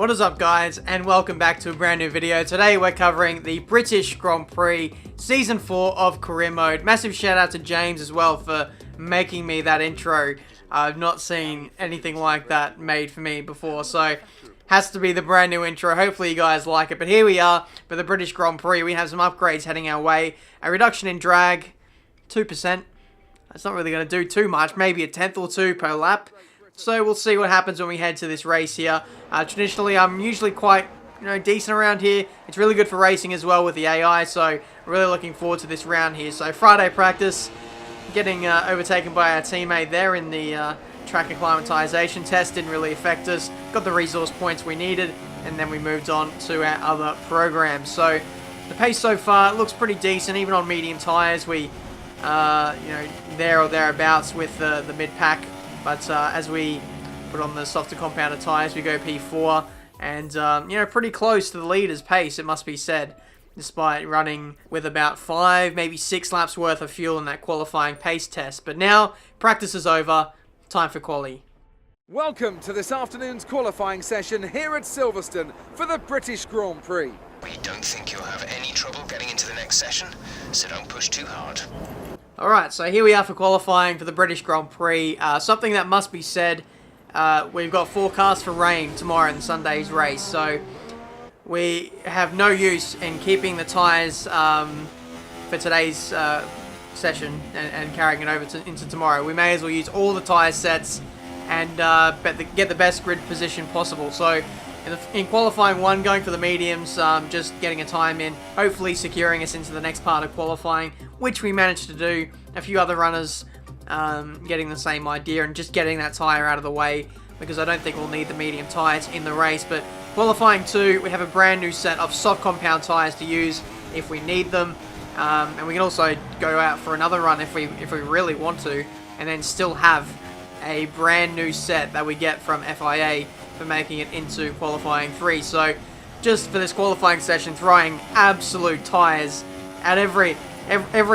What is up, guys, and welcome back to a brand new video. Today we're covering the British Grand Prix Season 4 of Career Mode. Massive shout out to James as well for making me that intro. I've not seen anything like that made for me before, so has to be the brand new intro. Hopefully you guys like it. But here we are for the British Grand Prix. We have some upgrades heading our way. A reduction in drag, 2%. That's not really going to do too much. Maybe a tenth or two per lap. So we'll see what happens when we head to this race here. Traditionally, I'm usually quite, decent around here. It's really good for racing as well with the AI. So really looking forward to this round here. So Friday practice, getting overtaken by our teammate there in the track acclimatization test didn't really affect us. Got the resource points we needed, and then we moved on to our other programs. So the pace so far looks pretty decent, even on medium tires. We, there or thereabouts with the mid-pack. But as we put on the softer compounded tires, we go P4, and pretty close to the leader's pace, it must be said, despite running with about 5, maybe 6 laps worth of fuel in that qualifying pace test. But now practice is over. Time for quali. Welcome to this afternoon's qualifying session here at Silverstone for the British Grand Prix. We don't think you'll have any trouble getting into the next session, so don't push too hard. Alright, so here we are for qualifying for the British Grand Prix. Something that must be said, we've got forecast for rain tomorrow in Sunday's race, so we have no use in keeping the tyres for today's session and carrying it over into tomorrow. We may as well use all the tyre sets and get the best grid position possible. So in qualifying 1, going for the mediums, just getting a time in, hopefully securing us into the next part of qualifying, which we managed to do. A few other runners getting the same idea and just getting that tyre out of the way, because I don't think we'll need the medium tyres in the race. But qualifying 2, we have a brand new set of soft compound tyres to use if we need them. And we can also go out for another run if we really want to, and then still have a brand new set that we get from FIA for making it into qualifying 3. So just for this qualifying session, throwing absolute tyres at every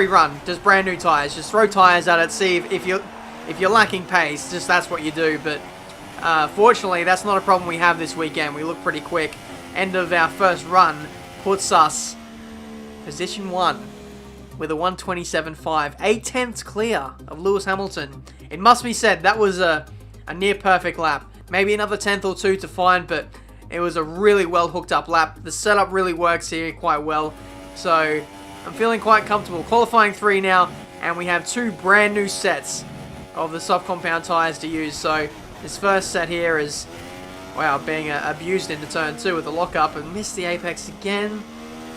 run, just brand new tyres. Just throw tyres at it, see if you're lacking pace, just that's what you do. But fortunately, that's not a problem we have this weekend. We look pretty quick. End of our first run puts us position 1 with a 1:27.5, 8/10 clear of Lewis Hamilton. It must be said that was a near perfect lap. Maybe another tenth or two to find, but it was a really well hooked up lap. The setup really works here quite well, so I'm feeling quite comfortable. Qualifying 3 now, and we have 2 brand new sets of the soft compound tires to use. So this first set here is, wow, being abused into turn 2 with the lockup, and missed the apex again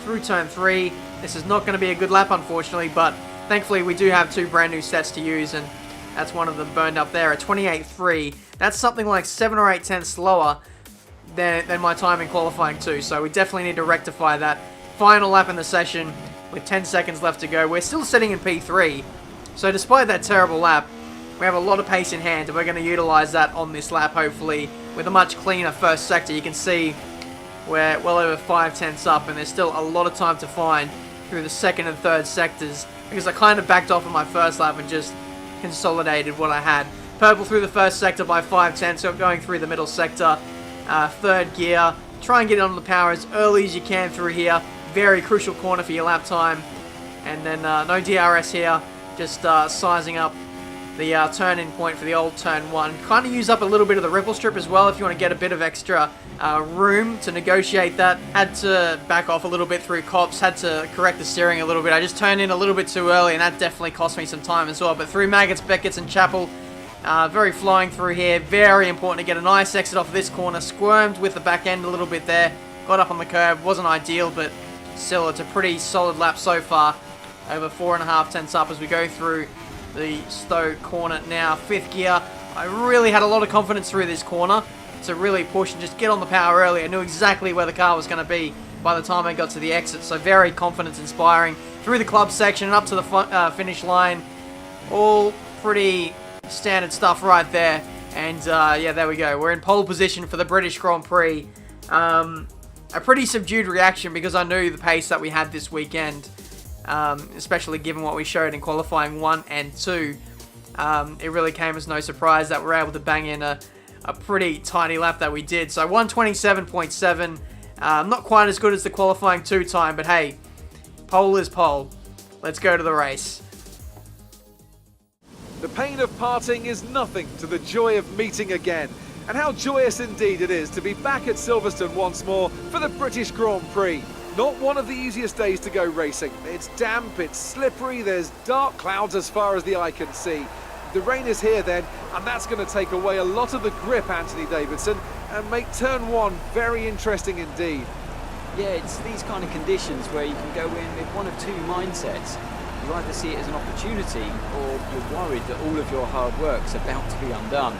through turn 3. This is not going to be a good lap, unfortunately, but thankfully we do have 2 brand new sets to use, and that's one of them burned up there at 28.3. That's something like 7 or 8 tenths slower than my time in qualifying 2, so we definitely need to rectify that. Final lap in the session with 10 seconds left to go. We're still sitting in P3, so despite that terrible lap, we have a lot of pace in hand, and we're going to utilize that on this lap, hopefully, with a much cleaner first sector. You can see we're well over 5 tenths up, and there's still a lot of time to find through the second and third sectors, because I kind of backed off on my first lap and just consolidated what I had. Purple through the first sector by 5 tenths, so going through the middle sector. Third gear, try and get on the power as early as you can through here. Very crucial corner for your lap time. And then no DRS here, just sizing up the turn-in point for the old turn 1. Kind of use up a little bit of the ripple strip as well if you want to get a bit of extra room to negotiate that. Had to back off a little bit through cops, had to correct the steering a little bit. I just turned in a little bit too early, and that definitely cost me some time as well. But through Maggots, Beckett's and Chapel, very flowing through here. Very important to get a nice exit off this corner. Squirmed with the back end a little bit there. Got up on the curb. Wasn't ideal, but still, it's a pretty solid lap so far. Over 4.5 tenths up as we go through the Stowe corner now. 5th gear. I really had a lot of confidence through this corner to really push and just get on the power early. I knew exactly where the car was going to be by the time I got to the exit, so very confidence inspiring. Through the club section and up to the finish line. All pretty standard stuff right there. And yeah, there we go. We're in pole position for the British Grand Prix. A pretty subdued reaction because I knew the pace that we had this weekend, especially given what we showed in qualifying 1 and 2. It really came as no surprise that we're able to bang in a a pretty tiny lap that we did. So 127.7, not quite as good as the qualifying 2 time, but hey, pole is pole. Let's go to the race. The pain of parting is nothing to the joy of meeting again. And how joyous indeed it is to be back at Silverstone once more for the British Grand Prix. Not one of the easiest days to go racing. It's damp, it's slippery, there's dark clouds as far as the eye can see. The rain is here then, and that's going to take away a lot of the grip, Anthony Davidson, and make turn 1 very interesting indeed. Yeah, it's these kind of conditions where you can go in with one of 2 mindsets. You either see it as an opportunity, or you're worried that all of your hard work's about to be undone.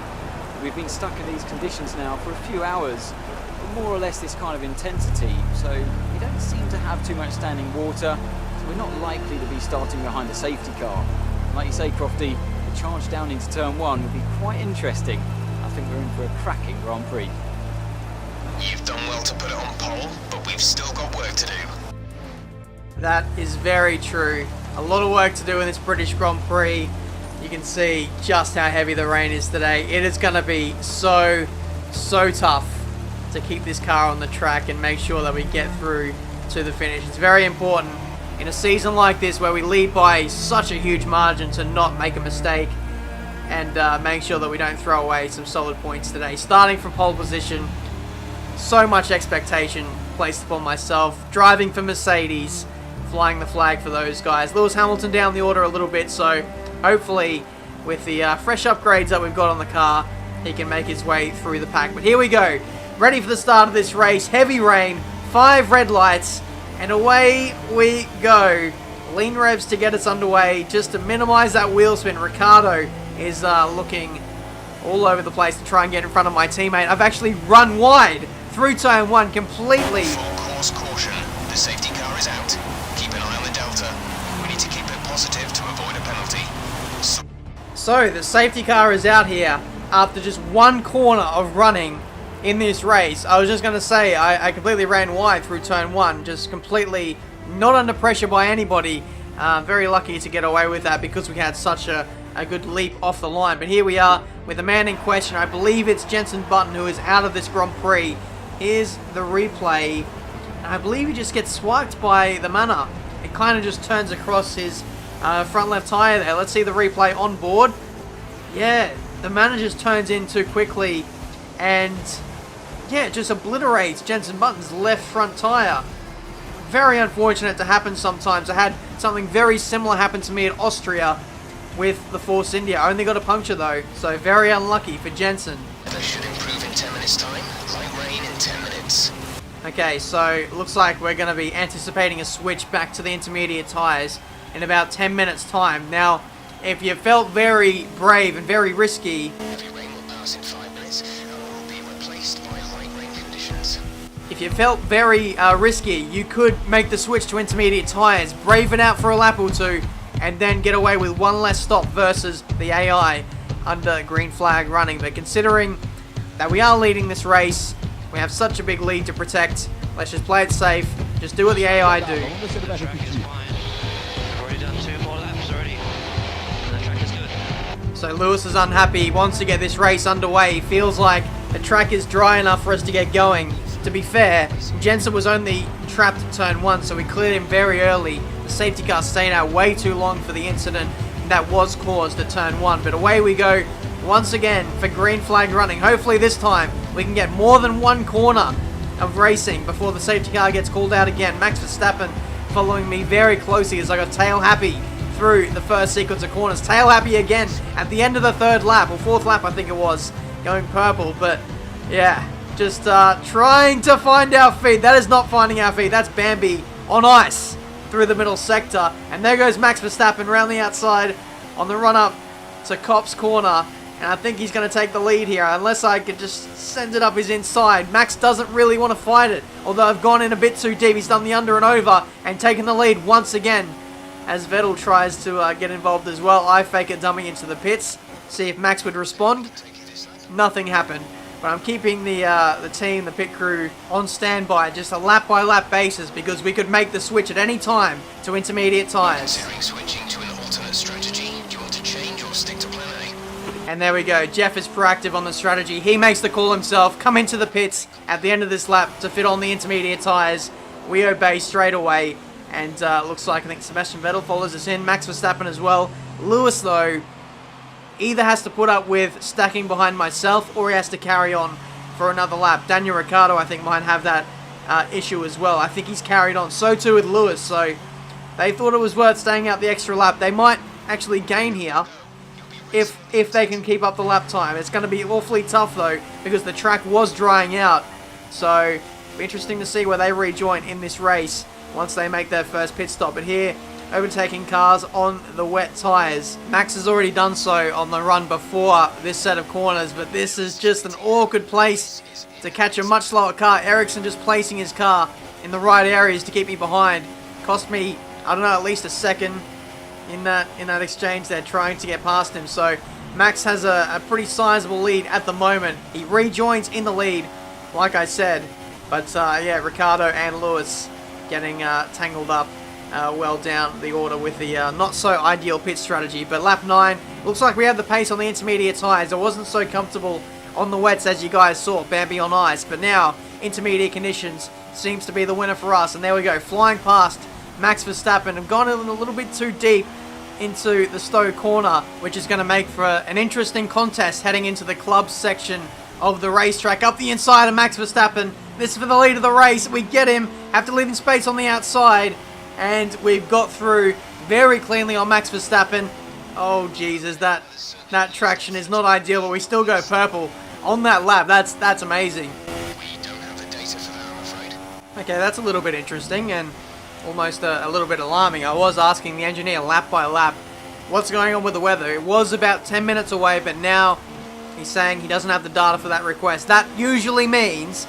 We've been stuck in these conditions now for a few hours, with more or less this kind of intensity, so we don't seem to have too much standing water, so we're not likely to be starting behind a safety car. Like you say, Crofty, the charge down into turn 1 would be quite interesting. I think we're in for a cracking Grand Prix. You've done well to put it on pole, but we've still got work to do. That is very true. A lot of work to do in this British Grand Prix. You can see just how heavy the rain is today. It is going to be so tough to keep this car on the track and make sure that we get through to the finish. It's very important in a season like this where we lead by such a huge margin to not make a mistake and make sure that we don't throw away some solid points today. Starting from pole position, so much expectation placed upon myself. Driving for Mercedes, flying the flag for those guys. Lewis Hamilton down the order a little bit, so hopefully with the fresh upgrades that we've got on the car, he can make his way through the pack. But here we go, ready for the start of this race. Heavy rain, 5 red lights, and away we go. Lean revs to get us underway, just to minimize that wheel spin. Ricardo is looking all over the place to try and get in front of my teammate. I've actually run wide through turn 1 completely. Full course caution, the safety car is out. Keep an eye on the delta. We need to keep it positive to avoid a penalty. So the safety car is out here after just 1 corner of running in this race. I was just going to say, I completely ran wide through turn 1, just completely not under pressure by anybody. Very lucky to get away with that because we had such a good leap off the line. But here we are with the man in question. I believe it's Jenson Button who is out of this Grand Prix. Here's the replay. And I believe he just gets swiped by the Manor. It kind of just turns across his front left tyre there. Let's see the replay on board. Yeah, the Manor just turns in too quickly. And yeah, it just obliterates Jenson Button's left front tyre. Very unfortunate to happen sometimes. I had something very similar happen to me at Austria with the Force India. I only got a puncture though, so very unlucky for Jenson. They should improve in 10 minutes time. Light rain in 10 minutes. Okay, so looks like we're going to be anticipating a switch back to the intermediate tyres in about 10 minutes time. Now, if you felt very brave and very risky, Heavy rain will pass in 5 minutes and will be replaced by light rain conditions. if you felt very risky, you could make the switch to intermediate tyres, brave it out for a lap or 2, and then get away with 1 less stop versus the AI under green flag running. But considering that we are leading this race, we have such a big lead to protect, let's just play it safe, just do what the AI do. The track is fine. I've already done 2 more laps already. And the track is good. So Lewis is unhappy, he wants to get this race underway. He feels like the track is dry enough for us to get going. To be fair, Jenson was only trapped at turn 1, so we cleared him very early. The safety car stayed out way too long for the incident that was caused at turn 1. But away we go once again for green flag running. Hopefully this time we can get more than 1 corner of racing before the safety car gets called out again. Max Verstappen following me very closely as I got tail happy through the first sequence of corners. Tail happy again at the end of the 3rd lap, or 4th lap I think it was, going purple. But yeah, just trying to find our feet. That is not finding our feet, that's Bambi on ice through the middle sector. And there goes Max Verstappen around the outside on the run up to Cop's corner. And I think he's going to take the lead here, unless I could just send it up his inside. Max doesn't really want to fight it, although I've gone in a bit too deep. He's done the under and over and taken the lead once again as Vettel tries to get involved as well. I fake it dumping into the pits, see if Max would respond. Nothing happened. But I'm keeping the team, the pit crew, on standby, just a lap-by-lap basis, because we could make the switch at any time to intermediate tyres. Considering switching to an alternate strategy, do you want to change or stick to plan A? And there we go. Jeff is proactive on the strategy. He makes the call himself. Come into the pits at the end of this lap to fit on the intermediate tyres. We obey straight away. And looks like I think Sebastian Vettel follows us in. Max Verstappen as well. Lewis, though, either has to put up with stacking behind myself or he has to carry on for another lap. Daniel Ricciardo, I think, might have that issue as well. I think he's carried on. So too with Lewis. So they thought it was worth staying out the extra lap. They might actually gain here if they can keep up the lap time. It's going to be awfully tough, though, because the track was drying out. So it'll be interesting to see where they rejoin in this race once they make their first pit stop. But here, overtaking cars on the wet tyres. Max has already done so on the run before this set of corners, but this is just an awkward place to catch a much slower car. Ericsson just placing his car in the right areas to keep me behind. Cost me, I don't know, at least a second in that exchange there, trying to get past him. So Max has a pretty sizable lead at the moment. He rejoins in the lead, like I said. But yeah, Ricciardo and Lewis getting tangled up well down the order with the not so ideal pit strategy. But lap 9, looks like we have the pace on the intermediate tyres. It wasn't so comfortable on the wets as you guys saw, Bambi on ice. But now, intermediate conditions seems to be the winner for us. And there we go, flying past Max Verstappen. I've gone in a little bit too deep into the Stowe corner, which is going to make for an interesting contest heading into the clubs section of the racetrack. Up the inside of Max Verstappen. This is for the lead of the race. We get him, have to leave him space on the outside, and we've got through very cleanly on Max Verstappen. Oh Jesus, that traction is not ideal, but we still go purple on that lap. That's amazing. We don't have the data for that, I'm afraid. Okay, that's a little bit interesting and almost a little bit alarming. I was asking the engineer lap by lap what's going on with the weather. It was about 10 minutes away, but now he's saying he doesn't have the data for that request. That usually means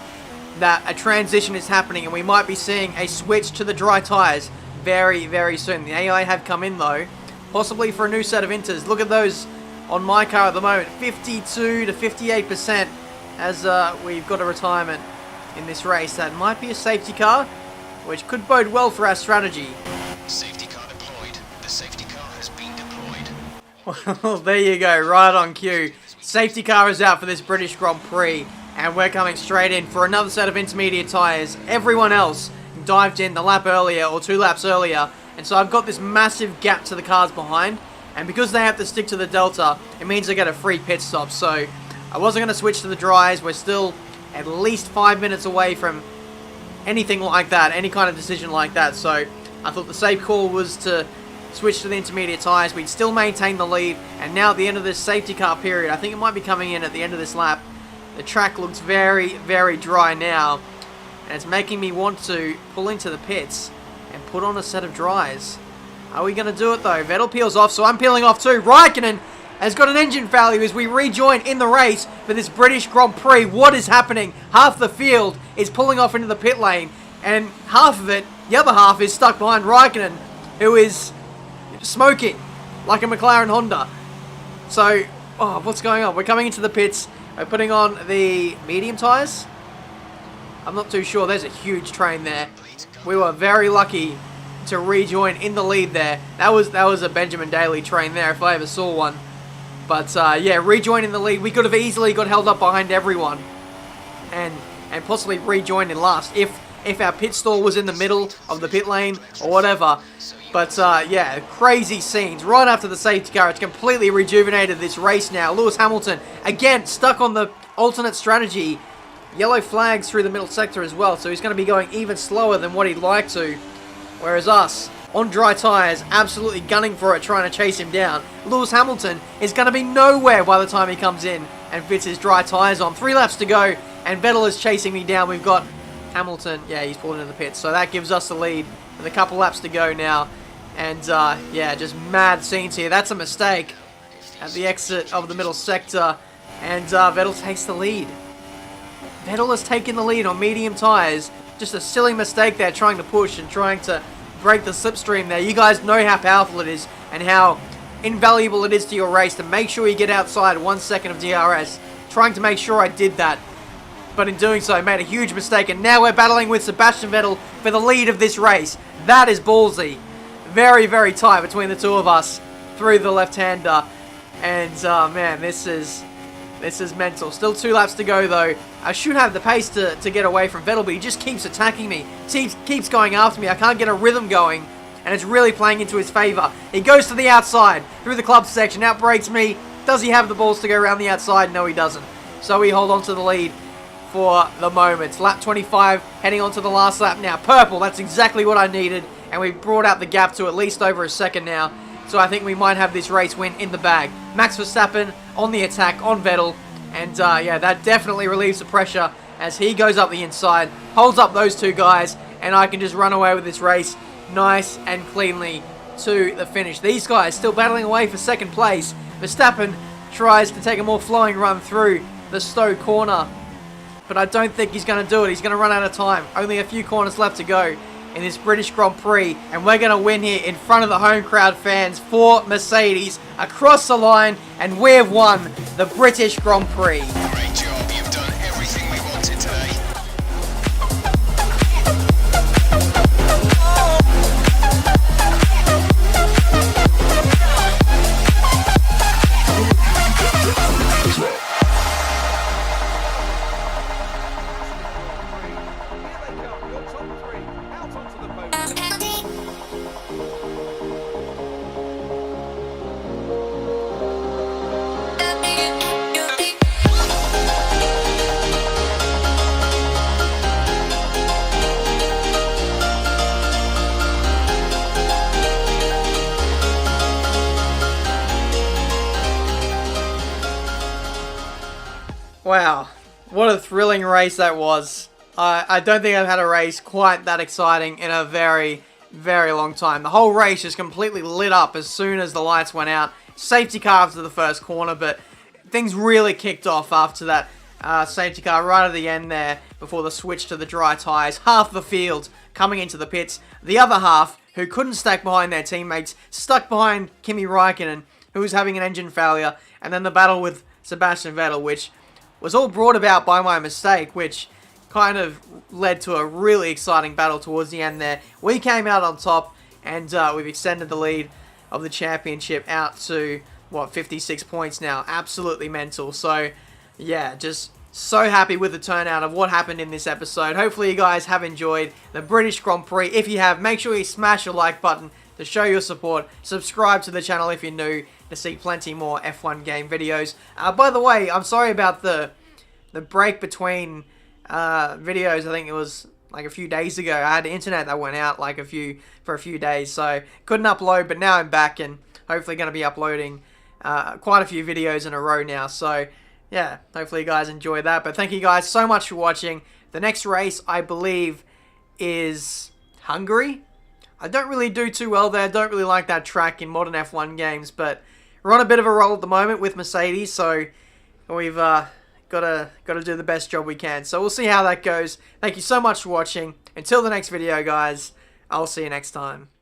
that a transition is happening and we might be seeing a switch to the dry tyres very, very soon. The AI have come in though, possibly for a new set of inters. Look at those on my car at the moment, 52 to 58% as we've got a retirement in this race. That might be a safety car, which could bode well for our strategy. Safety car deployed. The safety car has been deployed. Well, there you go, right on cue. Safety car is out for this British Grand Prix, and we're coming straight in for another set of intermediate tyres. Everyone else dived in the lap earlier, or 2 laps earlier, and so I've got this massive gap to the cars behind, and because they have to stick to the delta, it means they get a free pit stop. So I wasn't going to switch to the dries. We're still at least 5 minutes away from anything like that, any kind of decision like that. So I thought the safe call was to switch to the intermediate tyres. We'd still maintain the lead, and now at the end of this safety car period, I think it might be coming in at the end of this lap, the track looks very, very dry now, and it's making me want to pull into the pits and put on a set of dries. Are we going to do it though? Vettel peels off, so I'm peeling off too. Raikkonen has got an engine failure as we rejoin in the race for this British Grand Prix. What is happening? Half the field is pulling off into the pit lane, and half of it, the other half, is stuck behind Raikkonen, who is smoking like a McLaren Honda. So, oh, what's going on? We're coming into the pits. We're putting on the medium tyres. I'm not too sure. There's a huge train there. We were very lucky to rejoin in the lead there. That was a Benjamin Daly train there, if I ever saw one. But yeah, rejoin in the lead. We could have easily got held up behind everyone and possibly rejoined in last if our pit stall was in the middle of the pit lane or whatever. But yeah, crazy scenes. Right after the safety car, it's completely rejuvenated this race now. Lewis Hamilton, again, stuck on the alternate strategy. Yellow flags through the middle sector as well, so he's going to be going even slower than what he'd like to. Whereas us, on dry tyres, absolutely gunning for it, trying to chase him down. Lewis Hamilton is going to be nowhere by the time he comes in and fits his dry tyres on. 3 laps to go, and Vettel is chasing me down. We've got Hamilton, yeah, he's pulling into the pits, so that gives us the lead with a couple laps to go now. And yeah, just mad scenes here. That's a mistake at the exit of the middle sector, and Vettel takes the lead. Vettel has taken the lead on medium tyres. Just a silly mistake there, trying to push and trying to break the slipstream there. You guys know how powerful it is and how invaluable it is to your race to make sure you get outside 1 second of DRS. Trying to make sure I did that, but in doing so I made a huge mistake, and now we're battling with Sebastian Vettel for the lead of this race. That is ballsy. Very, very tight between the two of us through the left-hander. And man, this is mental. Still 2 laps to go though. I should have the pace to get away from Vettel, but he just keeps attacking me. Keeps going after me. I can't get a rhythm going, and it's really playing into his favour. He goes to the outside through the club section, outbrakes me. Does he have the balls to go around the outside? No, he doesn't. So we hold on to the lead for the moment. Lap 25, heading on to the last lap now. Purple, that's exactly what I needed, and we've brought out the gap to at least over a second now. So I think we might have this race win in the bag. Max Verstappen on the attack on Vettel. And yeah, that definitely relieves the pressure as he goes up the inside, holds up those 2 guys, and I can just run away with this race nice and cleanly to the finish. These guys still battling away for second place. Verstappen tries to take a more flowing run through the Stowe corner, but I don't think he's going to do it. He's going to run out of time. Only a few corners left to go in this British Grand Prix, and we're going to win here in front of the home crowd fans for Mercedes across the line, and we've won the British Grand Prix. Great job, you've done everything we wanted today. Wow, what a thrilling race that was. I don't think I've had a race quite that exciting in a very, very long time. The whole race just completely lit up as soon as the lights went out. Safety car after the first corner, but things really kicked off after that safety car right at the end there before the switch to the dry tyres. Half the field coming into the pits. The other half, who couldn't stack behind their teammates, stuck behind Kimi Räikkönen, who was having an engine failure. And then the battle with Sebastian Vettel, which was all brought about by my mistake, which kind of led to a really exciting battle towards the end there. We came out on top, and we've extended the lead of the championship out to, what, 56 points now. Absolutely mental. So, yeah, just so happy with the turnout of what happened in this episode. Hopefully you guys have enjoyed the British Grand Prix. If you have, make sure you smash the like button to show your support. Subscribe to the channel if you're new to see plenty more F1 game videos. By the way, I'm sorry about the break between videos. I think it was like a few days ago. I had the internet that went out like for a few days, so couldn't upload, but now I'm back and hopefully going to be uploading quite a few videos in a row now. So yeah, hopefully you guys enjoy that. But thank you guys so much for watching. The next race, I believe, is Hungary. I don't really do too well there. Don't really like that track in modern F1 games, but we're on a bit of a roll at the moment with Mercedes, so we've got to do the best job we can. So we'll see how that goes. Thank you so much for watching. Until the next video, guys, I'll see you next time.